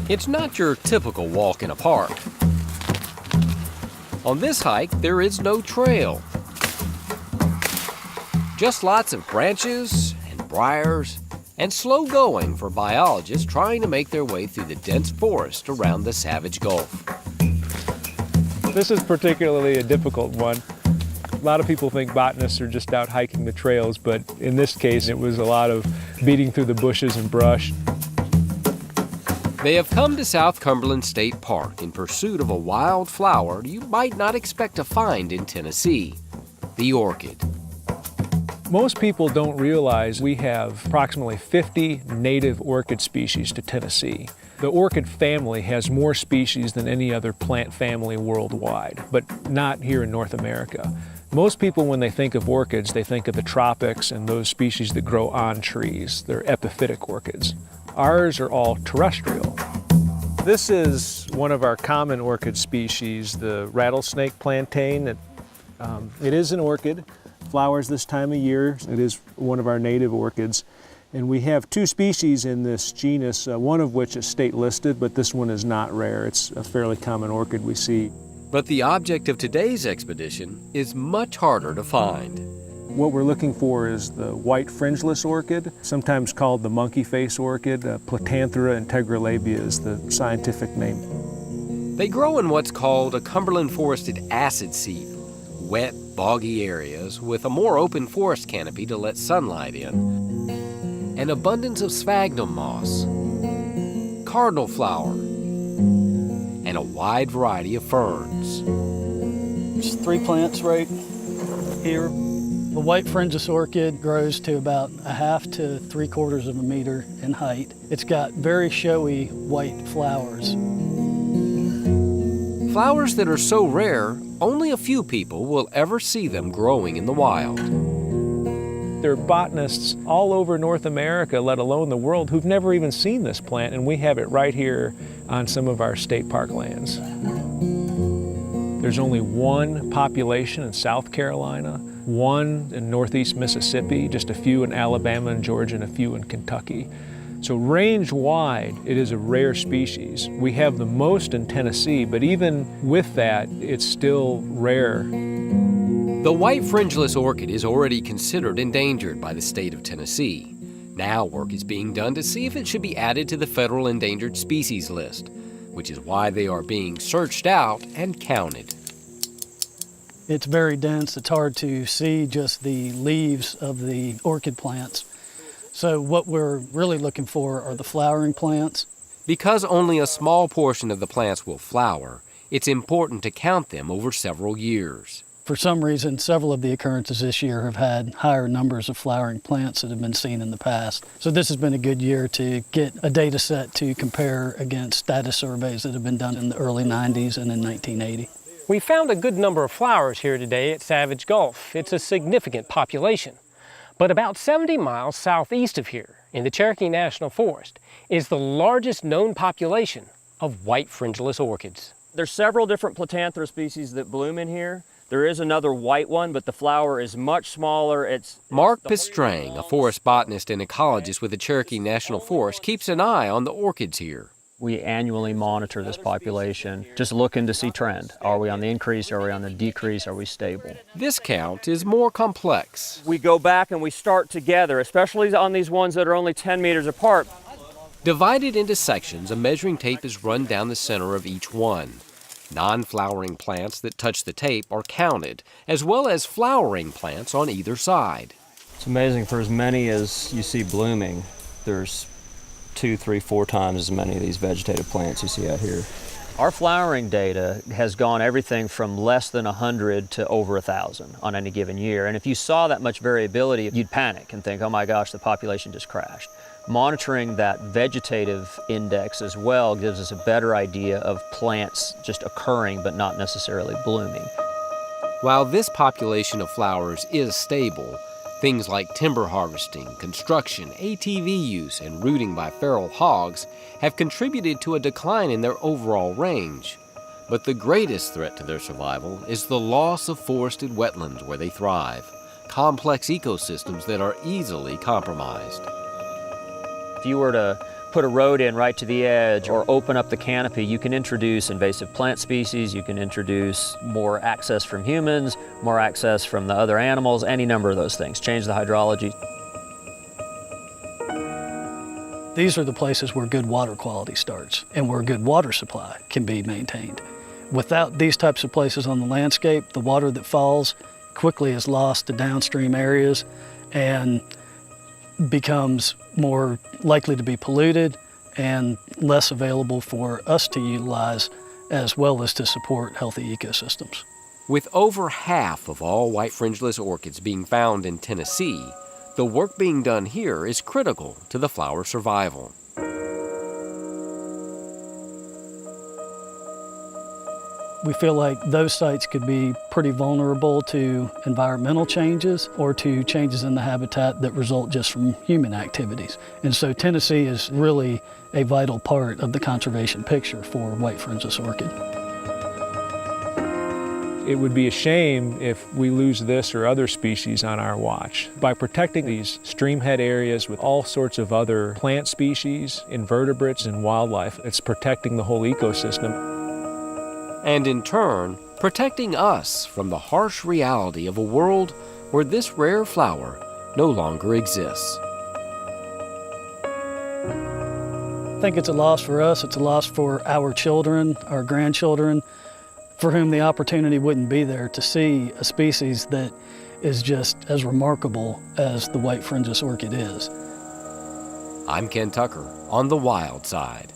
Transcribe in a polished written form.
It's not your typical walk in a park. On this hike, there is no trail. Just lots of branches and briars and slow going for biologists trying to make their way through the dense forest around the Savage Gulf. This is particularly a difficult one. A lot of people think botanists are just out hiking the trails, but in this case it was a lot of beating through the bushes and brush. They have come to South Cumberland State Park in pursuit of a wild flower you might not expect to find in Tennessee, the orchid. Most people don't realize we have approximately 50 native orchid species to Tennessee. The orchid family has more species than any other plant family worldwide, but not here in North America. Most people, when they think of orchids, they think of the tropics and those species that grow on trees. They're epiphytic orchids. Ours are all terrestrial. This is one of our common orchid species, the rattlesnake plantain. It is an orchid, flowers this time of year. It is one of our native orchids. And we have two species in this genus, one of which is state listed, but this one is not rare. It's a fairly common orchid we see. But the object of today's expedition is much harder to find. What we're looking for is the White Fringeless Orchid, sometimes called the monkey face orchid. Platanthera integralabia is the scientific name. They grow in what's called a Cumberland forested acid seep, wet, boggy areas with a more open forest canopy to let sunlight in. An abundance of sphagnum moss, cardinal flower, and a wide variety of ferns. There's 3 plants right here. The White Fringeless Orchid grows to about 1/2 to 3/4 of a meter in height. It's got very showy white flowers. Flowers that are so rare, only a few people will ever see them growing in the wild. There are botanists all over North America, let alone the world, who've never even seen this plant, and we have it right here on some of our state park lands. There's only one population in South Carolina, one in northeast Mississippi, just a few in Alabama and Georgia, and a few in Kentucky. So range-wide, it is a rare species. We have the most in Tennessee, but even with that, it's still rare. The White Fringeless Orchid is already considered endangered by the state of Tennessee. Now work is being done to see if it should be added to the federal endangered species list, which is why they are being searched out and counted. It's very dense. It's hard to see just the leaves of the orchid plants. So what we're really looking for are the flowering plants. Because only a small portion of the plants will flower, it's important to count them over several years. For some reason, several of the occurrences this year have had higher numbers of flowering plants that have been seen in the past. So this has been a good year to get a data set to compare against status surveys that have been done in the early 90s and in 1980. We found a good number of flowers here today at Savage Gulf. It's a significant population. But about 70 miles southeast of here, in the Cherokee National Forest, is the largest known population of White Fringeless orchids. There's several different Platanthera species that bloom in here. There is another white one, but the flower is much smaller. Mark Pistrang, a forest botanist and ecologist with the Cherokee National Forest, keeps an eye on the orchids here. We annually monitor this population, just looking to see trend. Are we on the increase? Are we on the decrease? Are we stable? This count is more complex. We go back and we start together, especially on these ones that are only 10 meters apart. Divided into sections, a measuring tape is run down the center of each one. Non-flowering plants that touch the tape are counted, as well as flowering plants on either side. It's amazing, for as many as you see blooming, there's 2, 3, 4 times as many of these vegetative plants you see out here. Our flowering data has gone everything from less than 100 to over 1,000 on any given year. And if you saw that much variability, you'd panic and think, oh my gosh, the population just crashed. Monitoring that vegetative index as well gives us a better idea of plants just occurring but not necessarily blooming. While this population of flowers is stable, things like timber harvesting, construction, ATV use, and rooting by feral hogs have contributed to a decline in their overall range. But the greatest threat to their survival is the loss of forested wetlands where they thrive, complex ecosystems that are easily compromised. If you were to put a road in right to the edge or open up the canopy, you can introduce invasive plant species, you can introduce more access from humans, more access from the other animals, any number of those things. Change the hydrology. These are the places where good water quality starts and where good water supply can be maintained. Without these types of places on the landscape, the water that falls quickly is lost to downstream areas and becomes more likely to be polluted and less available for us to utilize, as well as to support healthy ecosystems. With over half of all white fringeless orchids being found in Tennessee, the work being done here is critical to the flower survival. We feel like those sites could be pretty vulnerable to environmental changes or to changes in the habitat that result just from human activities. And so Tennessee is really a vital part of the conservation picture for white fringeless orchid. It would be a shame if we lose this or other species on our watch. By protecting these streamhead areas with all sorts of other plant species, invertebrates, and wildlife, it's protecting the whole ecosystem. And in turn, protecting us from the harsh reality of a world where this rare flower no longer exists. I think it's a loss for us, it's a loss for our children, our grandchildren, for whom the opportunity wouldn't be there to see a species that is just as remarkable as the white fringeless orchid is. I'm Ken Tucker on the Wild Side.